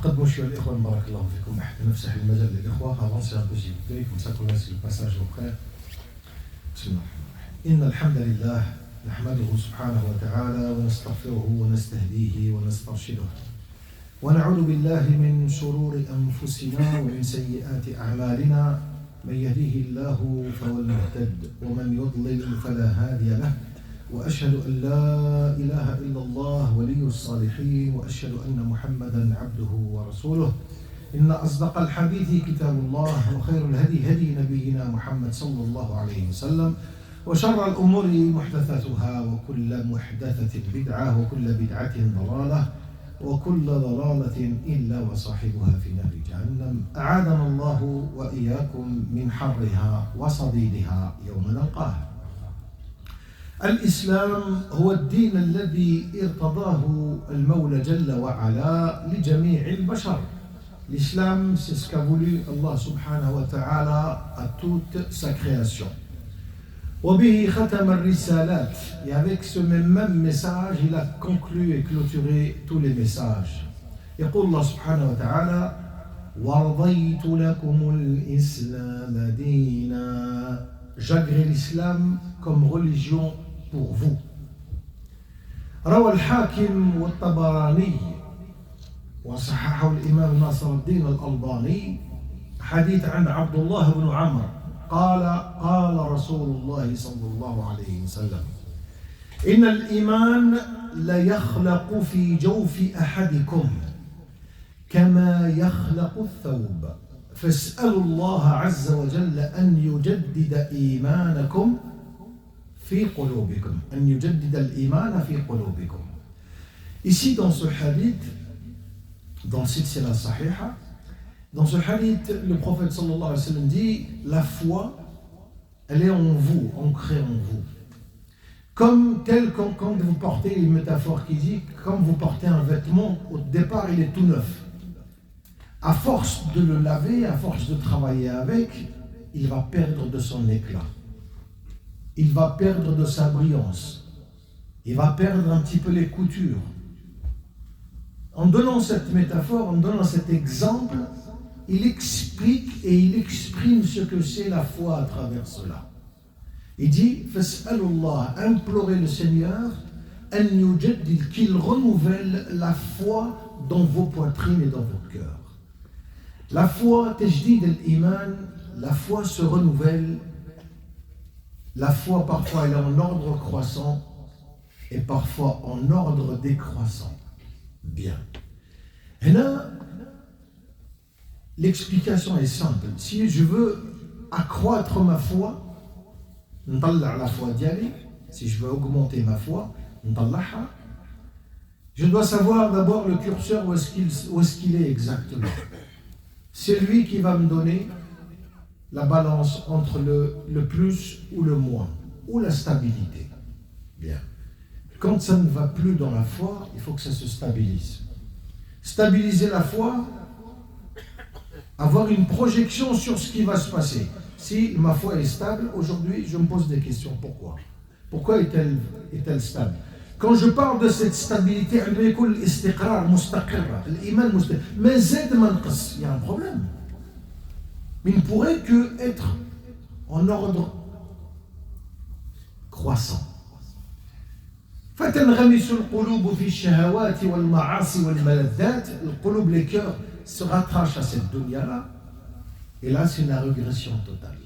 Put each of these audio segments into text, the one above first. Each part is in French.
تقدموا شويه الاخوان بارك الله فيكم. نفسح المجال للاخوه افونسي ان بو سيل بلاي كوم سا كون لاس الباساج او فرير. بسم الله الرحمن الرحيم. ان الحمد لله نحمده سبحانه وتعالى ونستغفره ونستهديه ونسترشده ونعوذ بالله من شرور انفسنا ومن سيئات اعمالنا. من يهديه الله فهو المهتد ومن يضلل فلا هادي له وأشهد أن لا إله إلا الله ولي الصالحين وأشهد أن محمدا عبده ورسوله. إن أصدق الحديث كتاب الله وخير الهدي هدي نبينا محمد صلى الله عليه وسلم وشر الأمور محدثاتها وكل محدثة بدعة وكل بدعة ضلالة وكل ضلالة إلا وصاحبها في نار جهنم. أعاذنا الله وإياكم من حرها وصديدها يوم نلقاه. الإسلام هو الدين الذي ارتضاه المولى جل وعلا لجميع البشر. L'islam, c'est ce qu'a voulu Allah subhanahu wa ta'ala à toute sa création. وبه ختم الرسالات. Et avec ce même message, il a conclu et clôturé tous les messages. يقول الله سبحانه وتعالى وَرَضَيْتُ لَكُمُ الْإِسْلَامَ دِينًا. J'agrée l'islam comme religion pour vous. روى الحاكم والطبراني وصححه الإمام ناصر الدين الألباني حديث عن عبد الله بن عمرو قال رسول الله صلى الله عليه وسلم إن الإيمان ليخلق في جوف أحدكم كما يخلق الثوب فاسألوا الله عز وجل أن يجدد إيمانكم في قلوبكم أن يجدد الإيمان في قلوبكم. Ici dans ce hadith, dans le silsila sahiha, dans ce hadith, le prophète sallallahu alayhi wa sallam dit la foi, elle est en vous, ancrée en vous. Comme tel quand vous portez une métaphore qui dit comme vous portez un vêtement, au départ il est tout neuf. À force de le laver, à force de travailler avec, il va perdre de son éclat. Il va perdre de sa brillance. Il va perdre un petit peu les coutures. En donnant cette métaphore, en donnant cet exemple, il explique et il exprime ce que c'est la foi à travers cela. Il dit, Fas'alullah, implorez le Seigneur, an yujaddid, qu'il renouvelle la foi dans vos poitrines et dans votre cœur. La foi, tajdid al-iman, la foi se renouvelle. La foi, parfois, elle est en ordre croissant et parfois en ordre décroissant. Bien. Et là, l'explication est simple. Si je veux accroître ma foi, la foi d'Yali, si je veux augmenter ma foi, je dois savoir d'abord le curseur où est-ce qu'il est exactement. C'est lui qui va me donner la balance entre le plus ou le moins, ou la stabilité. Bien. Quand ça ne va plus dans la foi, il faut que ça se stabilise. Stabiliser la foi, avoir une projection sur ce qui va se passer. Si ma foi est stable, aujourd'hui, je me pose des questions. Pourquoi ? Pourquoi est-elle stable ? Quand je parle de cette stabilité, il y a un problème. Mais il ne pourrait que être en ordre croissant. فتنغمس القلوب في الشهوات والمعاصي والملذات. Les cœurs se rattachent à cette dunya-là. Et là, c'est la régression totale.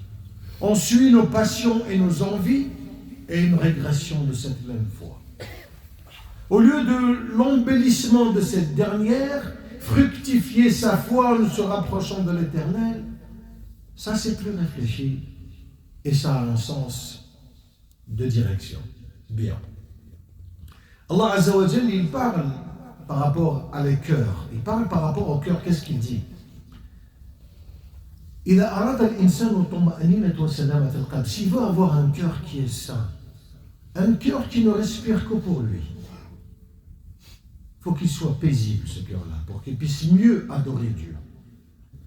On suit nos passions et nos envies et une régression de cette même foi. Au lieu de l'embellissement de cette dernière, fructifier sa foi en se rapprochant de l'Éternel, ça c'est plus réfléchi et ça a un sens de direction. Bien. Allah Azza wa Jalla, il parle par rapport à les cœurs. Il parle par rapport au cœur. Qu'est-ce qu'il dit? S'il veut avoir un cœur qui est sain, un cœur qui ne respire que pour lui, il faut qu'il soit paisible, ce cœur-là, pour qu'il puisse mieux adorer Dieu.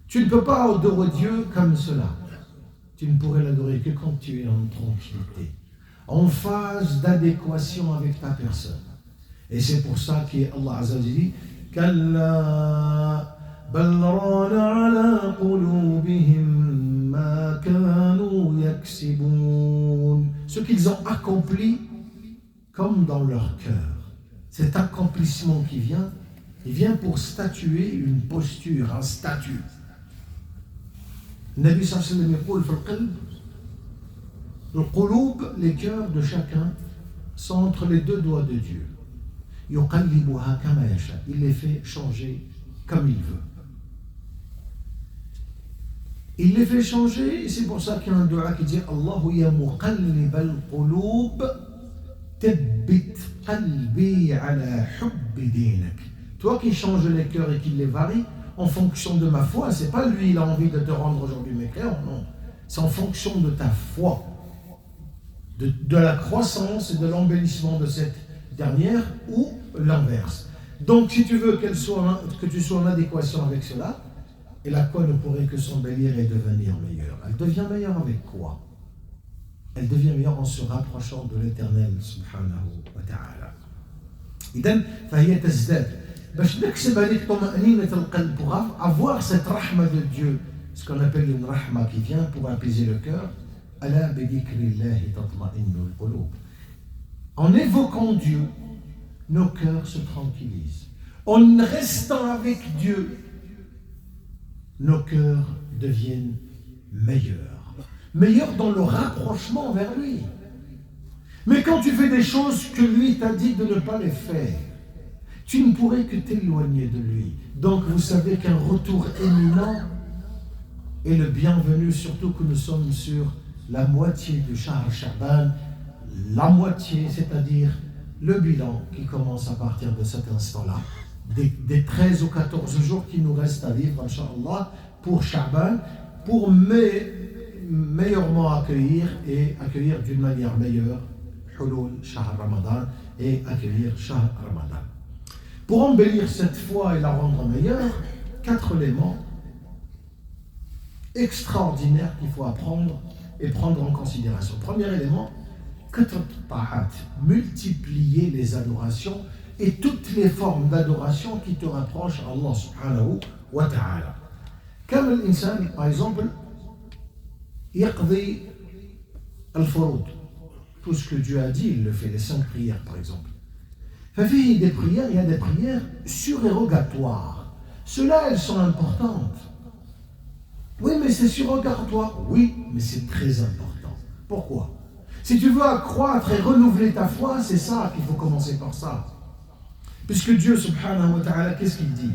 Tu ne peux pas adorer Dieu comme cela. Tu ne pourrais l'adorer que quand tu es en tranquillité, en phase d'adéquation avec ta personne. Et c'est pour ça qu'Allah Azza wa Jalla dit Kalla بل ران على قلوبهم ما كانوا يكسبون. Ce qu'ils ont accompli comme dans leur cœur. Cet accomplissement qui vient, il vient pour statuer une posture, un statut. Nabi sallallahu alayhi wa sallam يقول في القلب القلوب, les cœurs de chacun sont entre les deux doigts de Dieu. يقلبها كما يشاء. Il les fait changer comme il veut. Il les fait changer, et c'est pour ça qu'il y a un dua qui dit Allahu ya muqallib al-qulub tabbit qalbi ala hubbi dinak. Toi qui changes les cœurs et qui les varies en fonction de ma foi, c'est pas lui il a envie de te rendre aujourd'hui mécréant, non. C'est en fonction de ta foi, de la croissance et de l'embellissement de cette dernière ou l'inverse. Donc si tu veux que tu sois en adéquation avec cela, et la foi ne pourrait que s'embellir et devenir meilleure. Elle devient meilleure avec quoi? Elle devient meilleure en se rapprochant de l'Éternel subhanahu wa ta'ala. إذن فهي تزداد. باش نكسب هذيك طمأنينة القلب pour avoir cette rahma de Dieu, ce qu'on appelle une rahma qui vient pour apaiser le cœur. ألا بذكر الله تطمئن القلوب. En évoquant Dieu, nos cœurs se tranquillisent. En restant avec Dieu, nos cœurs deviennent meilleurs. Meilleurs dans le rapprochement vers lui. Mais quand tu fais des choses que lui t'a dit de ne pas les faire, tu ne pourrais que t'éloigner de lui. Donc vous savez qu'un retour éminent est le bienvenu, surtout que nous sommes sur la moitié du Shahr Sha'ban, la moitié, c'est-à-dire le bilan qui commence à partir de cet instant-là. Des 13 ou 14 jours qui nous restent à vivre, Inch'Allah, pour Sha'ban, pour meilleurement accueillir d'une manière meilleure Hulul Shahr Ramadan et accueillir Shahr Ramadan. Pour embellir cette foi et la rendre meilleure, 4 éléments extraordinaires qu'il faut apprendre et prendre en considération. Premier élément, multiplier les adorations et toutes les formes d'adoration qui te rapprochent à Allah subhanahu wa ta'ala. Comme l'insan, par exemple, يقضي الفروض. Tout ce que Dieu a dit, il le fait, les 5 prières par exemple. Il y a des prières surérogatoires. Ceux-là, elles sont importantes. Oui, mais c'est surrogatoire. Oui, mais c'est très important. Pourquoi? Si tu veux accroître et renouveler ta foi, c'est ça qu'il faut commencer par ça. Puisque Dieu, subhanahu wa ta'ala, qu'est-ce qu'il dit?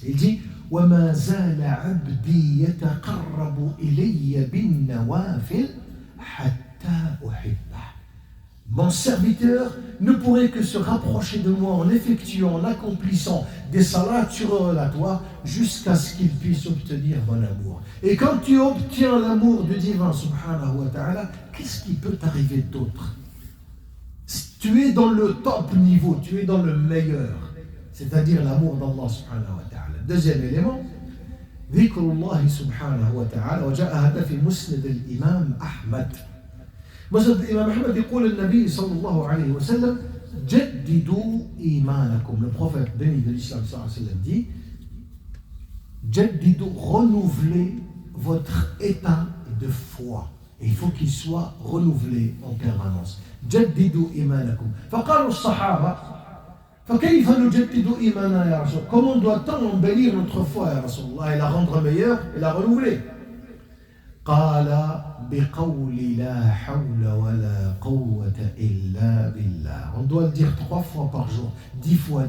Il dit وَمَا زَالَ عَبْدِي يَتَقَرَّبُ إِلَيَّ بِالنَّوَافِلِ حَتَّى أُحِبَّهُ. Mon serviteur ne pourrait que se rapprocher de moi en effectuant, en accomplissant des salats surrogatoires jusqu'à ce qu'il puisse obtenir mon amour. Et quand tu obtiens l'amour du divin, subhanahu wa ta'ala, qu'est-ce qui peut t'arriver d'autre? Tu es dans le top niveau, tu es dans le meilleur, c'est-à-dire l'amour d'Allah subhanahu wa ta'ala. Deuxième élément, ذكر الله سبحانه وتعالى, وجاء هذا في مسند الإمام أحمد. مسند الإمام أحمد يقول النبي صلى الله عليه وسلم جددوا إيمانكم. Le prophète béni de l'islam sallallahu alayhi wa sallam dit جددوا, renouvelez votre état de foi. Et il faut qu'il soit renouvelé en permanence. جددوا إيمانكم. فقالوا الصحابة فكيف نجدد إيماننا يا رسول الله? Comment doit-on embellir notre foi يا رسول الله et la rendre meilleure et la renouveler? قال بقول لا حول ولا قوة إلا بالله. On doit le dire 3 fois par jour, 10 fois,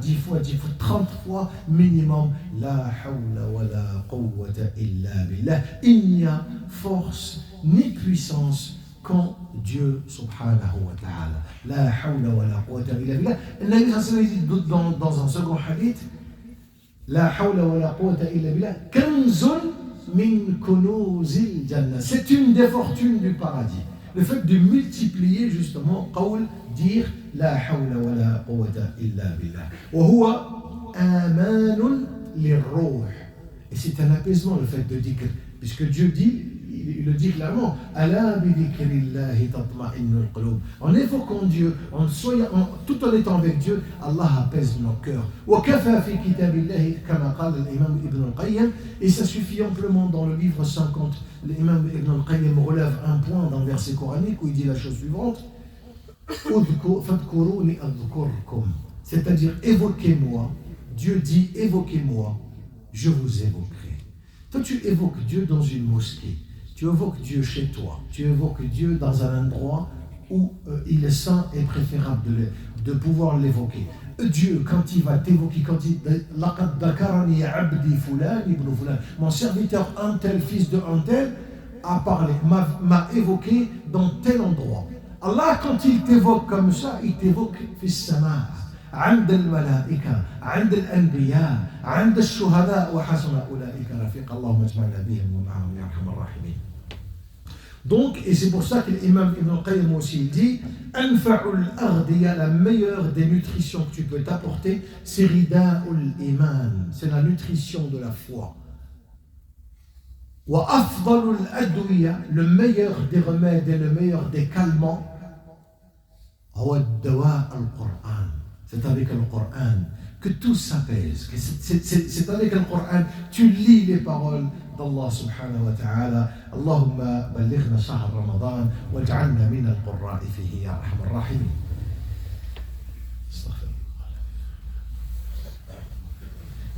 30 fois minimum. لا حول ولا قوة إلا بالله. Il n'y a force ni puissance qu'en Dieu subhanahu wa ta'ala. La hawla wa la quwwata illa billah. Le Nabi sallallahu alayhi wa sallam dit dans un second hadith, la hawla wa la quwwata illa billah, kanzun min kunuzil jannah. C'est une des fortunes du paradis. Le fait de multiplier justement, qawl, dire la hawla wa la quwwata illa billah. Wa huwa amanun lirruh. Et c'est un apaisement le fait de dire, puisque Dieu dit, il le dit clairement, Ala bi dhikrillahi tatma'innul qulub. En évoquant Dieu, tout en étant avec Dieu, Allah apaise nos cœurs. Wa kafa fi kitabillahi kama qala l'imam Ibn al-Qayyim, et ça suffit amplement dans le livre 50. L'imam Ibn al-Qayyim relève un point dans le verset coranique où il dit la chose suivante, fadhkuruni adhkurkum, c'est-à-dire évoquez-moi. Dieu dit évoquez-moi, je vous évoquerai. Toi, tu évoques Dieu dans une mosquée, tu évoques Dieu chez toi, tu évoques Dieu dans un endroit où il est sain et préférable de pouvoir l'évoquer. Dieu, quand il va t'évoquer, quand il laqad dakarani abdi fulan ibn fulan, mon serviteur un tel, fils de un tel, a parlé, m'a évoqué dans tel endroit. Allah, quand il t'évoque comme ça, il t'évoque fis sama'. عند الملائكة عند الأنبياء عند الشهداء وحسن أولئك رفيقا اللهم اجمعنا بهم ومعهم يا أرحم الراحمين. Donc, et c'est pour ça que l'imam Ibn al-Qayyim aussi dit Anfa'ul Ardiya, la meilleure des nutritions que tu peux t'apporter, c'est Rida'ul Iman, c'est la nutrition de la foi. Wa Afdalul Adwiya, le meilleur des remèdes et le meilleur des calmants, Huwa Dawa al-Qur'an. C'est avec le Coran que tout s'apaise. C'est avec le Coran, tu lis les paroles d'Allah subhanahu wa ta'ala. Allahumma ballighna shahr Ramadan waj'alna min al-qurra'i fihi ya arhamar rahimin.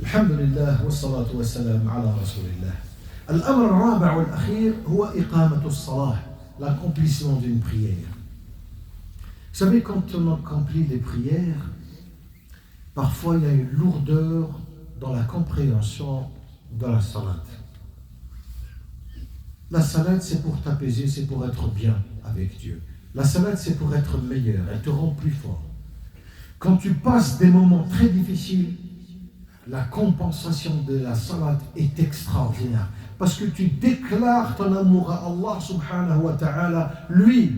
Alhamdulillah wassalatu wassalam ala rasulillah. Al-amr al-rabi' wal-akhir huwa iqamatu as-salah, l'accomplissement d'une prière. Vous savez, quand on accomplit les prières, parfois il y a une lourdeur dans la compréhension de la salat. La salat, c'est pour t'apaiser, c'est pour être bien avec Dieu. La salat, c'est pour être meilleur, elle te rend plus fort. Quand tu passes des moments très difficiles, la compensation de la salat est extraordinaire. Parce que tu déclares ton amour à Allah subhanahu wa ta'ala, lui,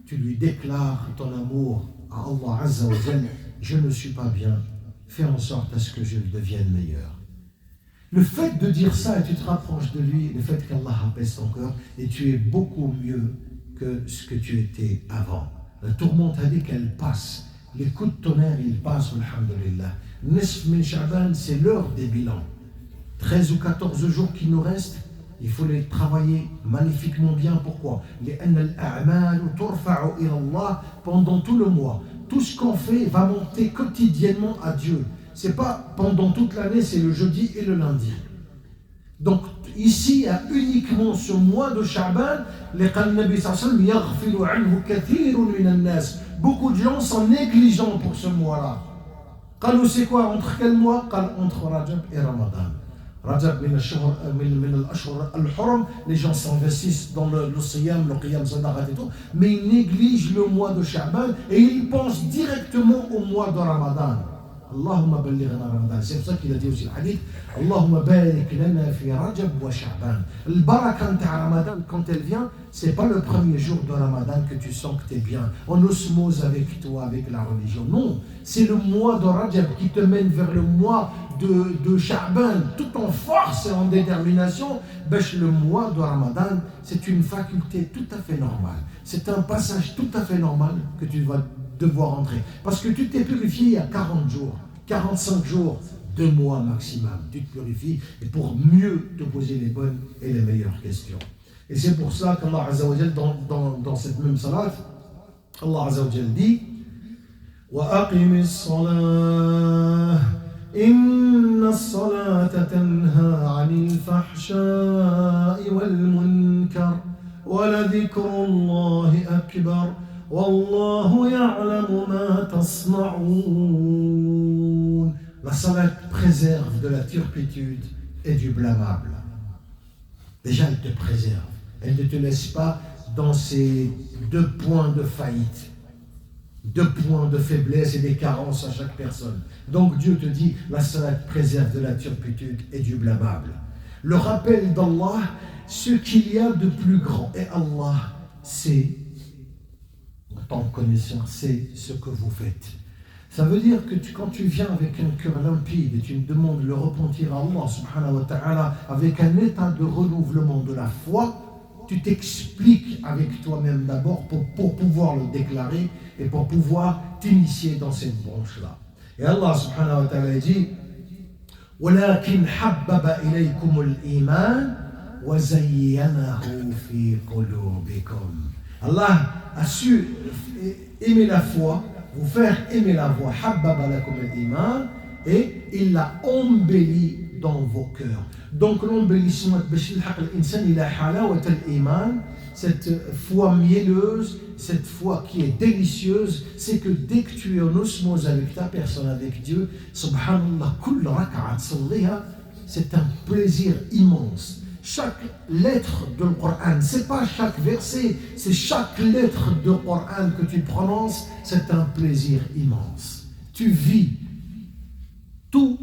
tu lui déclares ton amour à Allah Azza wa Jalla. Je ne suis pas bien, fais en sorte à ce que je devienne meilleur. Le fait de dire ça et tu te rapproches de lui, le fait qu'Allah apaise ton cœur et tu es beaucoup mieux que ce que tu étais avant. La tourmente a dit qu'elle passe, les coups de tonnerre ils passent, alhamdulillah. Nisf min Sha'ban, c'est l'heure des bilans. 13 ou 14 jours qui nous restent, il faut les travailler magnifiquement bien. Pourquoi? Pendant tout le mois. Tout ce qu'on fait va monter quotidiennement à Dieu. C'est pas pendant toute l'année, c'est le jeudi et le lundi. Donc ici, il y a uniquement ce mois de Sha'ban, beaucoup de gens sont négligents pour ce mois-là. C'est quoi? Entre quel mois? Entre Rajab et Ramadan. Rajab min al-ashhur al-hurum, les gens s'investissent dans le siyam, le qiyam, sadaqat et tout, mais ils négligent le mois de Sha'ban et ils pensent directement au mois de Ramadan. Allahumma ballighna Ramadan. C'est pour ça qu'il a dit aussi le hadith, Allahumma barik lana fi Rajab wa Sha'ban. Le baraka de Ramadan, quand elle vient, c'est pas le premier jour de Ramadan que tu sens que tu es bien, en osmose avec toi, avec la religion. Non, c'est le mois de Rajab qui te mène vers le mois de Sha'ban, tout en force et en détermination. Le mois de Ramadan, c'est une faculté tout à fait normale. C'est un passage tout à fait normal que tu vas devoir entrer. Parce que tu t'es purifié il y a 40 jours, 45 jours, 2 mois maximum. Tu te purifies et pour mieux te poser les bonnes et les meilleures questions. Et c'est pour ça qu'Allah Azza wa Jal, dans cette même salat, Allah Azza wa Jal dit Wa aqimis salah Inna as-salata tanha 'anil fahsha'i wal munkar wa la dhikrullahi akbar wallahu ya'lamu ma tasna'un. La salat préserve de la turpitude et du blâmable. Déjà, elle te préserve. Elle ne te laisse pas dans ces 2 points de faillite, 2 points de faiblesse et des carences à chaque personne. Donc Dieu te dit, la salat préserve de la turpitude et du blâmable. Le rappel d'Allah, ce qu'il y a de plus grand. Et Allah, c'est, en tant que connaissant, c'est ce que vous faites. Ça veut dire que quand tu viens avec un cœur limpide et tu me demandes le repentir à Allah subhanahu wa ta'ala avec un état de renouvellement de la foi, tu t'expliques avec toi-même d'abord pour pouvoir le déclarer et pour pouvoir t'initier dans cette branche-là. Et Allah subhanahu wa ta'ala dit وَلَكِنْ حَبَّبَ إِلَيْكُمُ الْإِيمَانَ وَزَيَّنَهُ فِي قُلُوبِكُمْ. Allah a su aimer la foi, vous faire aimer la foi, حَبَّبَ لَكُمُ الْإِيمَانَ, et il l'a embelli dans vos cœurs. Donc l'embellissement, cette foi mielleuse, cette foi qui est délicieuse, c'est que dès que tu es en osmose avec ta personne, avec Dieu, subhanallah, c'est un plaisir immense. Chaque lettre du Coran, c'est pas chaque verset, c'est chaque lettre du Coran que tu prononces, c'est un plaisir immense. Tu vis tout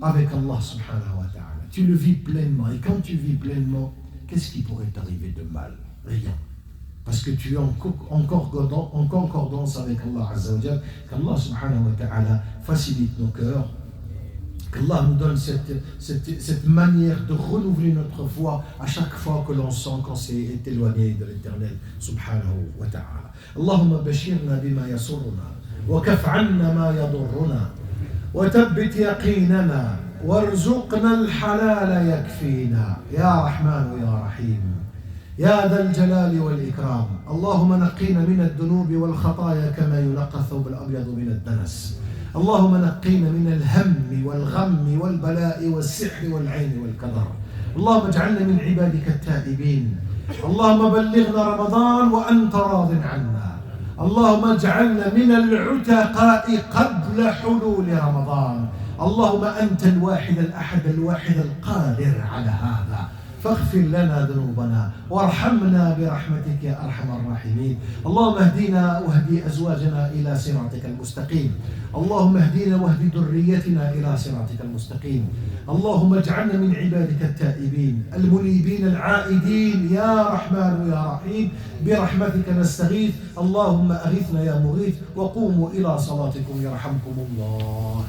avec Allah subhanahu wa ta'ala. Tu le vis pleinement. Et quand tu vis pleinement, qu'est-ce qui pourrait t'arriver de mal? Rien. Parce que tu es en concordance avec Allah azza wa jalla. Qu'Allah subhanahu wa ta'ala facilite nos cœurs. Qu'Allah nous donne cette manière de renouveler notre foi à chaque fois que l'on sent qu'on s'est éloigné de l'Éternel subhanahu wa ta'ala. Allahumma bashirna bima yasurruna wa kaf 'anna ma yadurruna وثبت يقيننا وارزقنا الحلال يكفينا يا رحمن يا رحيم يا ذا الجلال والإكرام. اللهم نقينا من الذنوب والخطايا كما ينقى الثوب الأبيض من الدنس. اللهم نقينا من الهم والغم والبلاء والسحر والعين والكدر. اللهم اجعلنا من عبادك التائبين. اللهم بلغنا رمضان وأنت راض عنا. اللهم اجعلنا من العتقاء قبل حلول رمضان. اللهم أنت الواحد الأحد الواحد القادر على هذا، فاغفر لنا ذنوبنا وارحمنا برحمتك يا أرحم الراحمين. اللهم اهدنا واهدي أزواجنا إلى صراطك المستقيم. اللهم اهدنا واهدي ذريتنا إلى صراطك المستقيم. اللهم اجعلنا من عبادك التائبين المنيبين العائدين يا رحمن يا رحيم. برحمتك نستغيث. اللهم أغثنا يا مغيث. وقوموا إلى صلاتكم يرحمكم الله.